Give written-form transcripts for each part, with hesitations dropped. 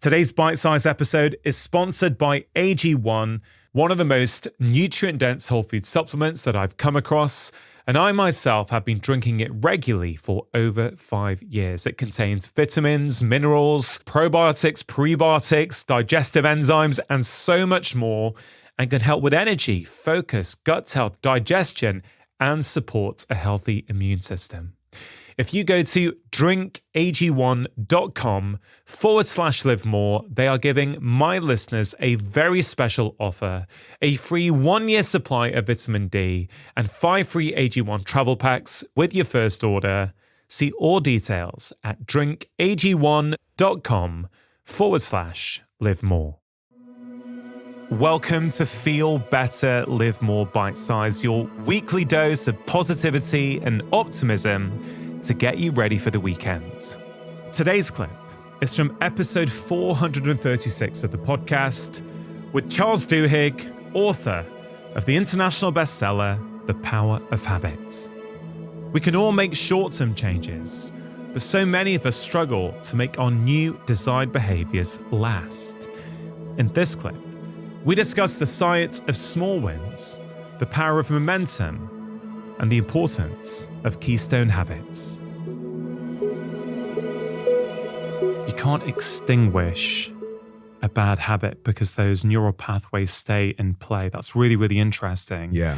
Today's bite-sized episode is sponsored by AG1, one of the most nutrient-dense whole food supplements that I've come across, and I myself have been drinking it regularly for over 5 years. It contains vitamins, minerals, probiotics, prebiotics, digestive enzymes, and so much more, and can help with energy, focus, gut health, digestion, and support a healthy immune system. If you go to drinkag1.com/live more, they are giving my listeners a very special offer, a free 1-year supply of vitamin D and 5 free AG1 travel packs with your first order. See all details at drinkag1.com/live more. Welcome to Feel Better, Live More Bite Size, your weekly dose of positivity and optimism to get you ready for the weekend. Today's clip is from episode 436 of the podcast with Charles Duhigg, author of the international bestseller, The Power of Habit. We can all make short-term changes, but so many of us struggle to make our new desired behaviors last. In this clip, we discuss the science of small wins, the power of momentum, and the importance of keystone habits. You can't extinguish a bad habit because those neural pathways stay in play. That's really, really interesting. Yeah.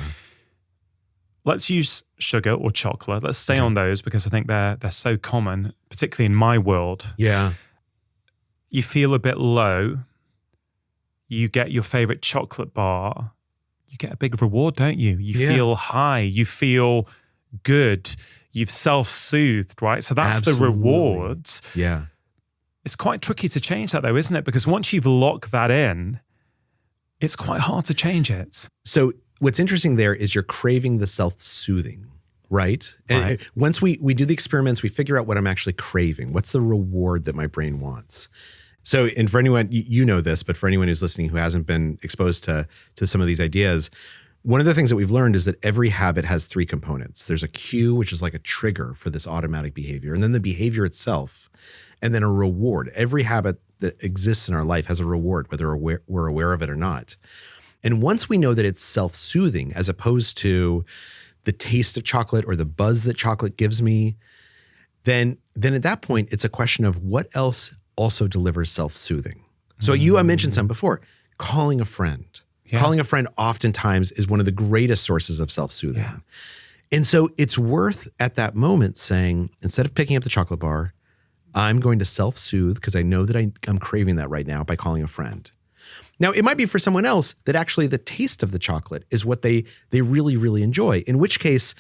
Let's use sugar or chocolate. Let's stay on those because I think they're so common, particularly in my world. Yeah. You feel a bit low. You get your favorite chocolate bar. You get a big reward, don't you? You feel high. You feel good. You've self-soothed, right? So that's the reward. Yeah. It's quite tricky to change that though, isn't it? Because once you've locked that in, it's quite hard to change it. So what's interesting there is you're craving the self-soothing, right? And once we do the experiments, we figure out what I'm actually craving. What's the reward that my brain wants? So, and for anyone, you know this, but for anyone who's listening who hasn't been exposed to some of these ideas, one of the things that we've learned is that every habit has 3 components. There's a cue, which is like a trigger for this automatic behavior, and then the behavior itself, and then a reward. Every habit that exists in our life has a reward, whether we're aware of it or not. And once we know that it's self-soothing, as opposed to the taste of chocolate or the buzz that chocolate gives me, then at that point, it's a question of what else also delivers self-soothing. So I mentioned some before, calling a friend. Yeah. Calling a friend oftentimes is one of the greatest sources of self-soothing. Yeah. And so it's worth at that moment saying, instead of picking up the chocolate bar, I'm going to self-soothe because I know that I'm craving that right now by calling a friend. Now, it might be for someone else that actually the taste of the chocolate is what they really, really enjoy, in which case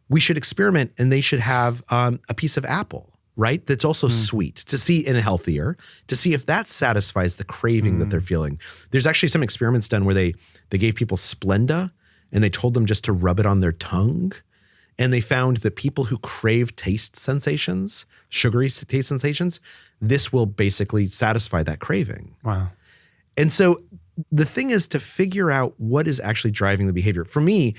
we should experiment and they should have a piece of apple, right? That's also sweet to see and healthier, to see if that satisfies the craving that they're feeling. There's actually some experiments done where they gave people Splenda and they told them just to rub it on their tongue. And they found that people who crave taste sensations, sugary taste sensations, this will basically satisfy that craving. Wow. And so the thing is to figure out what is actually driving the behavior. For me,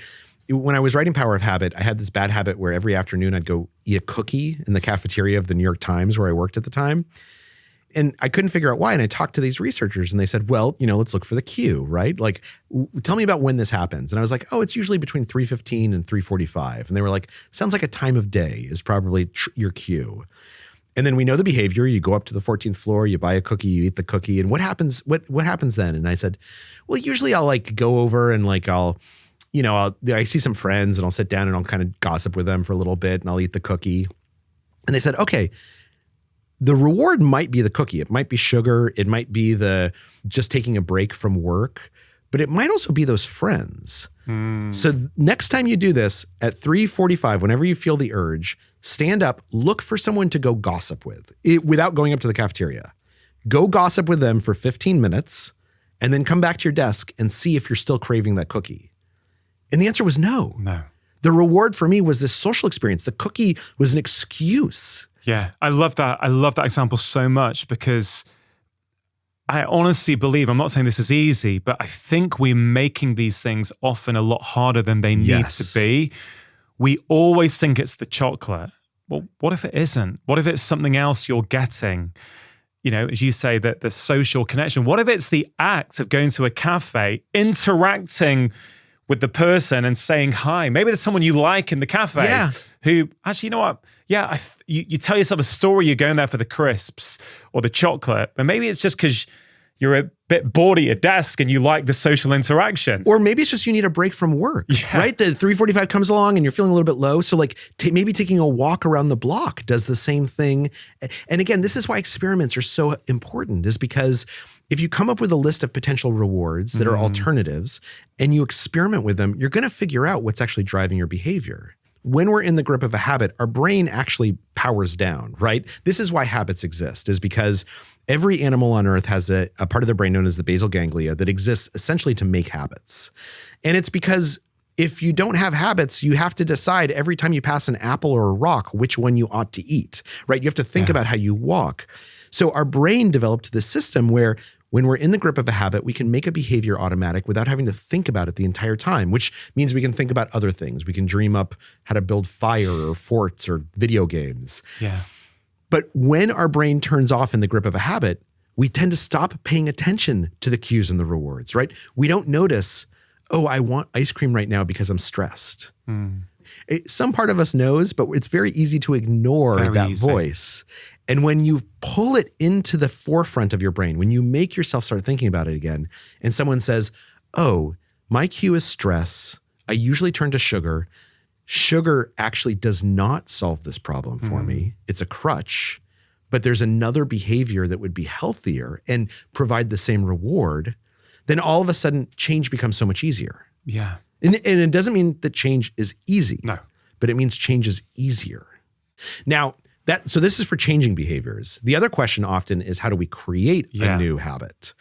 when I was writing Power of Habit, I had this bad habit where every afternoon I'd go eat a cookie in the cafeteria of the New York Times where I worked at the time. And I couldn't figure out why. And I talked to these researchers and they said, well, let's look for the cue, right? Like, tell me about when this happens. And I was like, oh, it's usually between 3:15 and 3:45. And they were like, sounds like a time of day is probably your cue. And then we know the behavior. You go up to the 14th floor, you buy a cookie, you eat the cookie. And what happens? What happens then? And I said, well, usually I'll like go over and like I see some friends and I'll sit down and I'll kind of gossip with them for a little bit and I'll eat the cookie. And they said, okay, the reward might be the cookie. It might be sugar. It might be the just taking a break from work, but it might also be those friends. So next time you do this at 3:45, whenever you feel the urge, stand up, look for someone to go gossip with without going up to the cafeteria. Go gossip with them for 15 minutes and then come back to your desk and see if you're still craving that cookie. And the answer was no. No. The reward for me was this social experience. The cookie was an excuse. Yeah, I love that. I love that example so much because I honestly believe, I'm not saying this is easy, but I think we're making these things often a lot harder than they need to be. We always think it's the chocolate. Well, what if it isn't? What if it's something else you're getting? as you say, that the social connection? What if it's the act of going to a cafe, interacting with the person and saying hi? Maybe there's someone you like in the cafe who, actually, you know what? Yeah, you tell yourself a story, you're going there for the crisps or the chocolate. And maybe it's just because you're a bit bored at your desk and you like the social interaction. Or maybe it's just you need a break from work, right? The 3:45 comes along and you're feeling a little bit low. So like maybe taking a walk around the block does the same thing. And again, this is why experiments are so important, is because if you come up with a list of potential rewards that are alternatives and you experiment with them, you're going to figure out what's actually driving your behavior. When we're in the grip of a habit, our brain actually powers down, right? This is why habits exist, is because every animal on Earth has a part of the brain known as the basal ganglia that exists essentially to make habits. And it's because if you don't have habits, you have to decide every time you pass an apple or a rock, which one you ought to eat, right? You have to think about how you walk. So our brain developed this system where when we're in the grip of a habit, we can make a behavior automatic without having to think about it the entire time, which means we can think about other things. We can dream up how to build fire or forts or video games. Yeah. But when our brain turns off in the grip of a habit, we tend to stop paying attention to the cues and the rewards, right? We don't notice, oh, I want ice cream right now because I'm stressed. Some part of us knows, but it's very easy to ignore that voice. And when you pull it into the forefront of your brain, when you make yourself start thinking about it again, and someone says, oh, my cue is stress, I usually turn to sugar. Sugar actually does not solve this problem for me. It's a crutch, but there's another behavior that would be healthier and provide the same reward. Then all of a sudden, change becomes so much easier. Yeah. And it doesn't mean that change is easy. No. But it means change is easier. Now, so this is for changing behaviors. The other question often is, how do we create a new habit?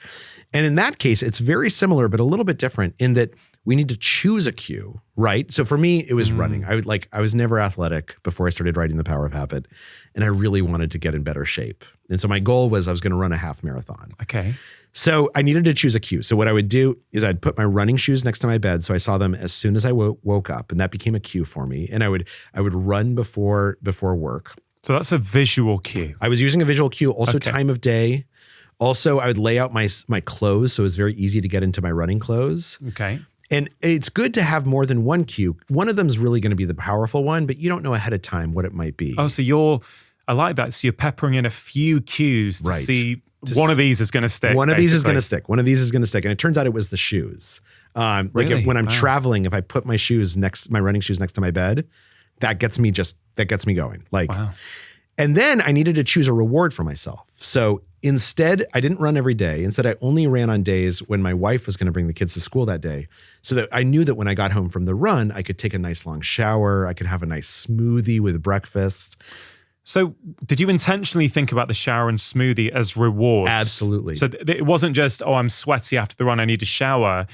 And in that case, it's very similar, but a little bit different in that we need to choose a cue, right? So for me, it was running. I was never athletic before I started writing The Power of Habit, and I really wanted to get in better shape. And so my goal was I was going to run a half marathon. Okay. So I needed to choose a cue. So what I would do is I'd put my running shoes next to my bed, so I saw them as soon as I woke up, and that became a cue for me. And I would run before work. So that's a visual cue. I was using a visual cue, also time of day. Also, I would lay out my clothes, so it was very easy to get into my running clothes. Okay. And it's good to have more than one cue. One of them is really going to be the powerful one, but you don't know ahead of time what it might be. Oh, so I like that. So you're peppering in a few cues to see one of these is going to stick. One of these is going to stick. One of these is going to stick. And it turns out it was the shoes. Really? When I'm traveling, if I put my running shoes next to my bed, that gets me going. Wow. And then I needed to choose a reward for myself. So instead, I didn't run every day. Instead, I only ran on days when my wife was going to bring the kids to school that day, so that I knew that when I got home from the run, I could take a nice long shower. I could have a nice smoothie with breakfast. So did you intentionally think about the shower and smoothie as rewards? Absolutely. So it wasn't just, oh, I'm sweaty after the run, I need to shower.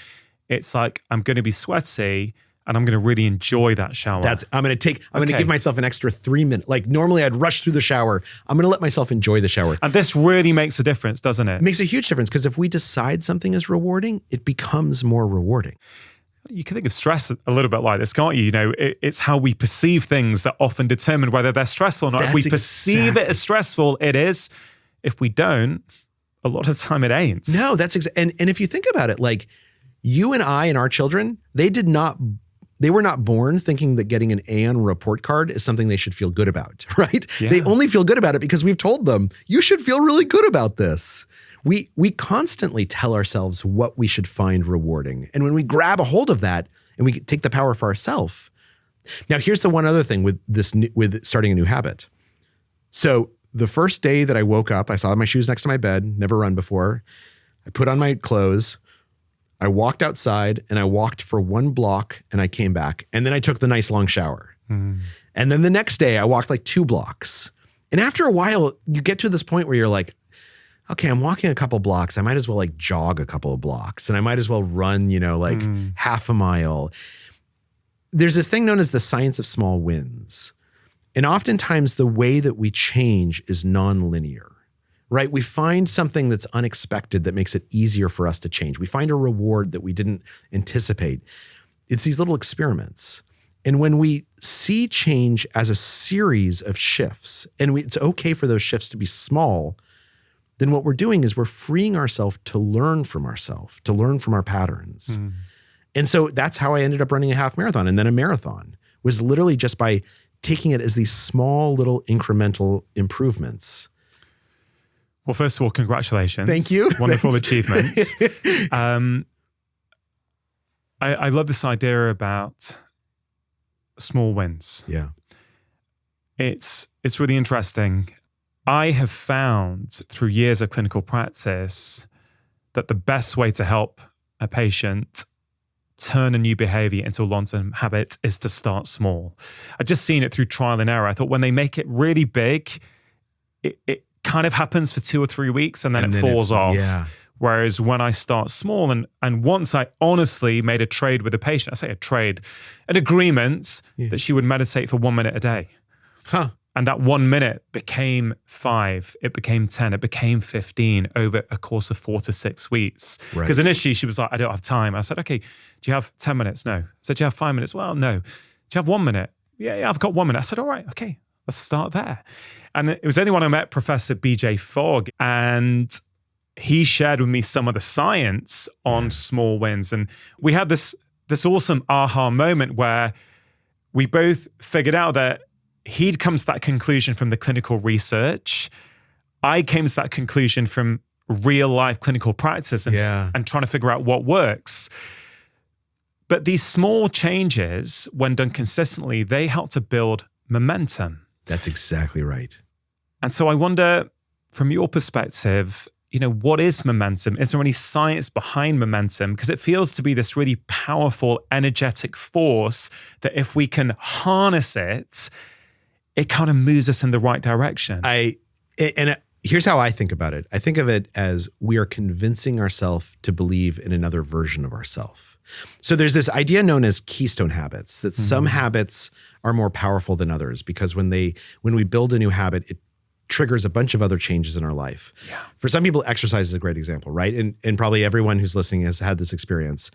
It's like, I'm going to be sweaty and I'm going to really enjoy that shower. I'm going to give myself an extra 3 minutes. Like normally I'd rush through the shower. I'm going to let myself enjoy the shower. And this really makes a difference, doesn't it? It makes a huge difference, because if we decide something is rewarding, it becomes more rewarding. You can think of stress a little bit like this, can't you? It's how we perceive things that often determine whether they're stressful or not. If we perceive it as stressful, it is. If we don't, a lot of the time it ain't. No, that's and if you think about it, like you and I and our children, they were not born thinking that getting an A on a report card is something they should feel good about, right? Yeah. They only feel good about it because we've told them, you should feel really good about this. We constantly tell ourselves what we should find rewarding. And when we grab a hold of that and we take the power for ourselves. Now, here's the one other thing with starting a new habit. So the first day that I woke up, I saw my shoes next to my bed, never run before. I put on my clothes. I walked outside and I walked for 1 block and I came back. And then I took the nice long shower. And then the next day I walked like 2 blocks. And after a while, you get to this point where you're like, okay, I'm walking a couple blocks. I might as well like jog a couple of blocks, and I might as well run, half a mile. There's this thing known as the science of small wins. And oftentimes the way that we change is nonlinear, right? We find something that's unexpected that makes it easier for us to change. We find a reward that we didn't anticipate. It's these little experiments. And when we see change as a series of shifts, and it's okay for those shifts to be small, then what we're doing is we're freeing ourselves to learn from ourselves, to learn from our patterns. And so that's how I ended up running a half marathon and then a marathon, was literally just by taking it as these small little incremental improvements. Well, first of all, congratulations. Thank you. Wonderful achievements. I love this idea about small wins. Yeah. It's really interesting. I have found through years of clinical practice that the best way to help a patient turn a new behavior into a long-term habit is to start small. I've just seen it through trial and error. I thought when they make it really big, it kind of happens for 2 or 3 weeks and then it falls off. Yeah. Whereas when I start small and once I honestly made a trade with a patient, I say a trade, an agreement that she would meditate for 1 minute a day. Huh. And that 1 minute became 5, it became 10, it became 15 over a course of 4 to 6 weeks. Because initially she was like, I don't have time. I said, okay, do you have 10 minutes? No. I said, do you have 5 minutes? Well, no. Do you have 1 minute? Yeah, I've got 1 minute. I said, all right, okay, let's start there. And it was only when I met Professor BJ Fogg and he shared with me some of the science on small wins. And we had this awesome aha moment where we both figured out that he'd come to that conclusion from the clinical research. I came to that conclusion from real life clinical practice and trying to figure out what works. But these small changes, when done consistently, they help to build momentum. That's exactly right. And so I wonder, from your perspective, what is momentum? Is there any science behind momentum? Because it feels to be this really powerful, energetic force that if we can harness it, it kind of moves us in the right direction. Here's how I think about it. I think of it as we are convincing ourselves to believe in another version of ourselves. So there's this idea known as keystone habits, that some habits are more powerful than others because when we build a new habit, it triggers a bunch of other changes in our life. Yeah. For some people, exercise is a great example, right? And probably everyone who's listening has had this experience.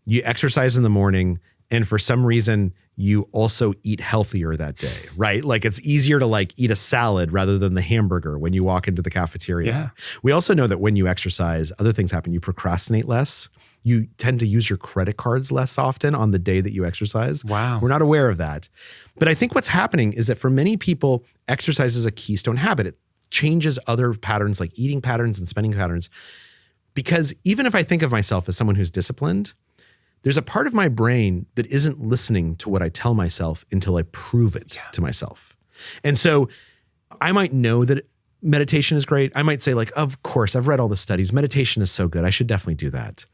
You exercise in the morning, and for some reason, you also eat healthier that day, right? Like it's easier to eat a salad rather than the hamburger when you walk into the cafeteria. Yeah. We also know that when you exercise, other things happen. You procrastinate less. You tend to use your credit cards less often on the day that you exercise. Wow. We're not aware of that. But I think what's happening is that for many people, exercise is a keystone habit. It changes other patterns like eating patterns and spending patterns. Because even if I think of myself as someone who's disciplined, there's a part of my brain that isn't listening to what I tell myself until I prove it to myself. And so I might know that meditation is great. I might say of course, I've read all the studies. Meditation is so good. I should definitely do that.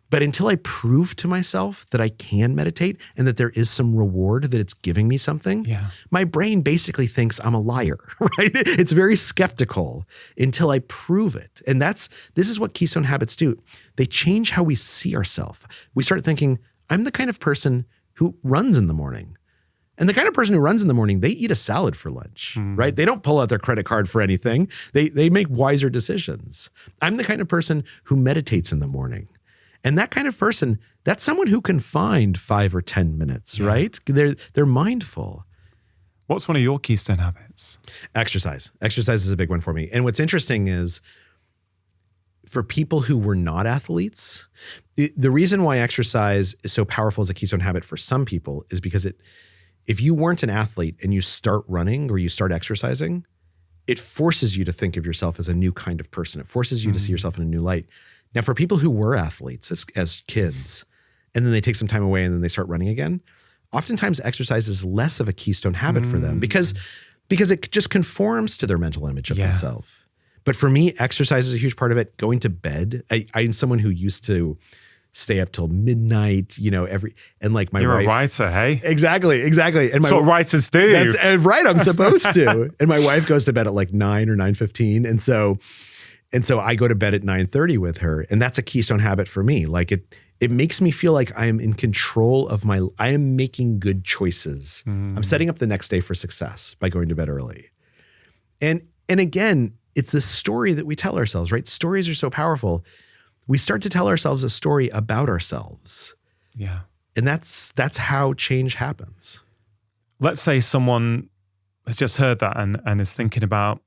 But until I prove to myself that I can meditate and that there is some reward, that it's giving me something, my brain basically thinks I'm a liar, right? It's very skeptical until I prove it. And this is what keystone habits do. They change how we see ourselves. We start thinking, I'm the kind of person who runs in the morning. And the kind of person who runs in the morning, they eat a salad for lunch, right? They don't pull out their credit card for anything. They make wiser decisions. I'm the kind of person who meditates in the morning. And that kind of person, that's someone who can find 5 or 10 minutes, right? They're mindful. What's one of your keystone habits? Exercise. Exercise is a big one for me. And what's interesting is for people who were not athletes, the reason why exercise is so powerful as a keystone habit for some people is because if you weren't an athlete and you start running or you start exercising, it forces you to think of yourself as a new kind of person. It forces you to see yourself in a new light. Now, for people who were athletes as kids, and then they take some time away and then they start running again, oftentimes exercise is less of a keystone habit for them because it just conforms to their mental image of themselves. But for me, exercise is a huge part of it. Going to bed. I'm someone who used to stay up till midnight, my You're wife. You're a writer, hey? Exactly. And that's what writers do. That's right. I'm supposed to. And my wife goes to bed at 9 or 9:15. And so I go to bed at 9:30 with her. And that's a keystone habit for me. It makes me feel like I am in control of I am making good choices. I'm setting up the next day for success by going to bed early. And again, it's this story that we tell ourselves, right? Stories are so powerful. We start to tell ourselves a story about ourselves. Yeah. And that's how change happens. Let's say someone has just heard that and is thinking about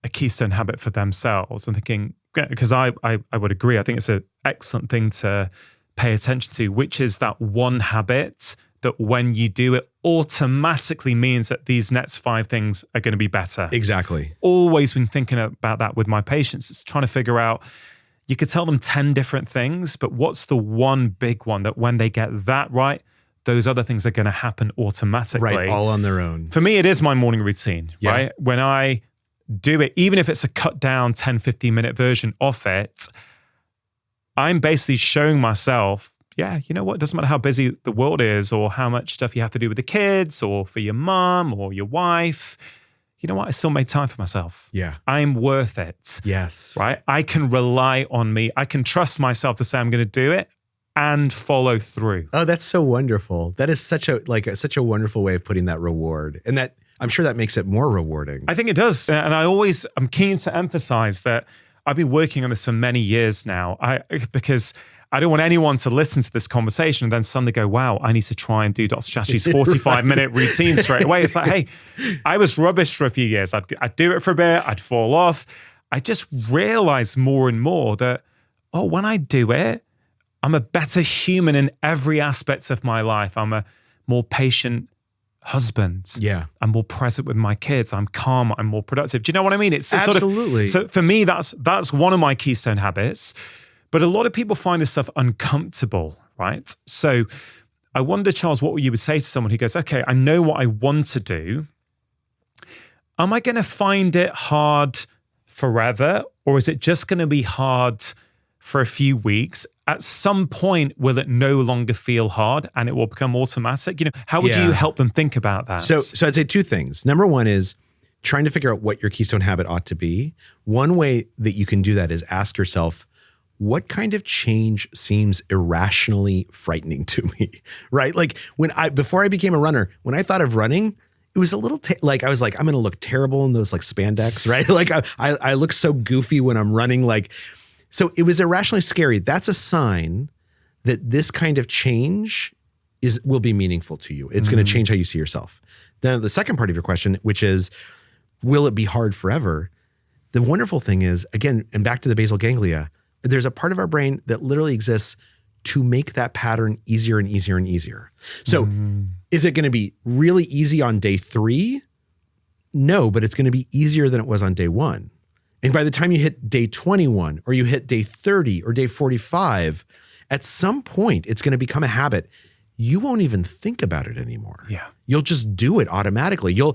a keystone habit for themselves and thinking, because I would agree, I think it's an excellent thing to pay attention to, which is that one habit that when you do it automatically means that these next 5 things are going to be better. Exactly. Always been thinking about that with my patients. It's trying to figure out, you could tell them 10 different things, but what's the one big one that when they get that right, those other things are going to happen automatically. Right, all on their own. For me, it is my morning routine, right? When I do it, even if it's a cut down 10, 15-minute version of it, I'm basically showing myself, yeah, you know what? It doesn't matter how busy the world is or how much stuff you have to do with the kids or for your mom or your wife. You know what? I still made time for myself. Yeah. I'm worth it. Yes. Right? I can rely on me. I can trust myself to say I'm going to do it and follow through. Oh, that's so wonderful. That is such a wonderful way of putting that reward. And that, I'm sure that makes it more rewarding. I think it does. And I'm keen to emphasize that I've been working on this for many years now. Because I don't want anyone to listen to this conversation and then suddenly go, wow, I need to try and do Dr. Chatterjee's 45-minute routine straight away. It's like, hey, I was rubbish for a few years. I'd do it for a bit, I'd fall off. I just realized more and more that, when I do it, I'm a better human in every aspect of my life. I'm a more patient husband. Yeah. I'm more present with my kids. I'm calm. I'm more productive. Do you know what I mean? It's absolutely. So for me, that's one of my keystone habits. But a lot of people find this stuff uncomfortable, right? So I wonder, Charles, what you would say to someone who goes, okay, I know what I want to do. Am I going to find it hard forever? Or is it just going to be hard for a few weeks? At some point, will it no longer feel hard and it will become automatic? You know, how would you help them think about that? So I'd say 2 things. Number 1 is trying to figure out what your keystone habit ought to be. One way that you can do that is ask yourself, what kind of change seems irrationally frightening to me, right? Like before I became a runner, when I thought of running, it was a little I was like, I'm going to look terrible in those like spandex, right? Like I look so goofy when I'm running. So it was irrationally scary. That's a sign that this kind of change will be meaningful to you. It's going to change how you see yourself. Then the second part of your question, which is, will it be hard forever? The wonderful thing is, again, and back to the basal ganglia, there's a part of our brain that literally exists to make that pattern easier and easier and easier. So is it going to be really easy on day 3? No, but it's going to be easier than it was on day 1. And by the time you hit day 21 or you hit day 30 or day 45, at some point it's going to become a habit. You won't even think about it anymore. Yeah. You'll just do it automatically. You'll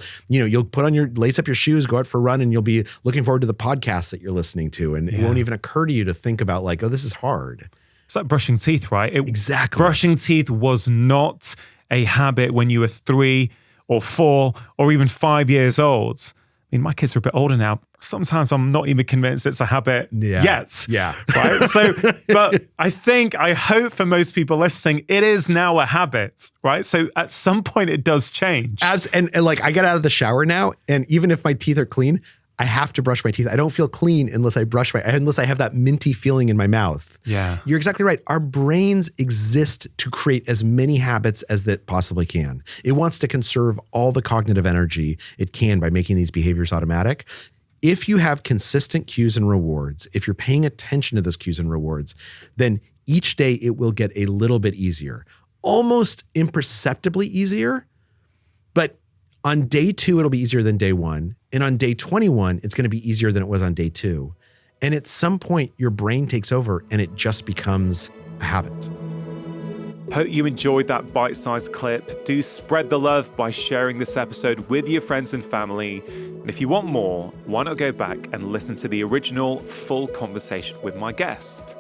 put on lace up your shoes, go out for a run, and you'll be looking forward to the podcast that you're listening to. And it won't even occur to you to think about like, this is hard. It's like brushing teeth, right? Exactly. Brushing teeth was not a habit when you were 3 or 4 or even 5 years old. I mean, my kids are a bit older now. Sometimes I'm not even convinced it's a habit yet. Yeah. Right. So, but I hope for most people listening, it is now a habit, right? So at some point it does change. And like I get out of the shower now, and even if my teeth are clean, I have to brush my teeth. I don't feel clean unless I have that minty feeling in my mouth. Yeah. You're exactly right. Our brains exist to create as many habits as that possibly can. It wants to conserve all the cognitive energy it can by making these behaviors automatic. If you have consistent cues and rewards, if you're paying attention to those cues and rewards, then each day it will get a little bit easier, almost imperceptibly easier. But on day 2, it'll be easier than day 1. And on day 21, it's going to be easier than it was on day 2. And at some point, your brain takes over and it just becomes a habit. Hope you enjoyed that bite-sized clip. Do spread the love by sharing this episode with your friends and family. And if you want more, why not go back and listen to the original full conversation with my guest?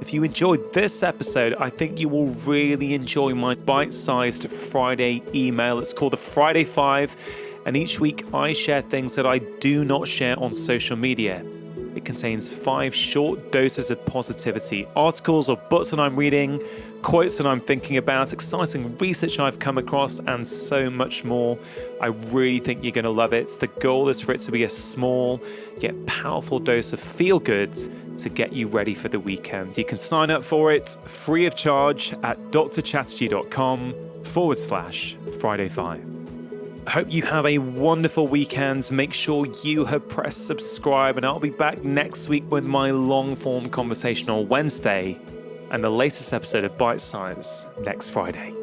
If you enjoyed this episode, I think you will really enjoy my bite-sized Friday email. It's called the Friday 5. And each week I share things that I do not share on social media. It contains 5 short doses of positivity, articles or books that I'm reading, quotes that I'm thinking about, exciting research I've come across, and so much more. I really think you're going to love it. The goal is for it to be a small yet powerful dose of feel good to get you ready for the weekend. You can sign up for it free of charge at drchatterjee.com/Friday5. I hope you have a wonderful weekend. Make sure you have pressed subscribe, and I'll be back next week with my long-form conversation on Wednesday and the latest episode of Bite Size next Friday.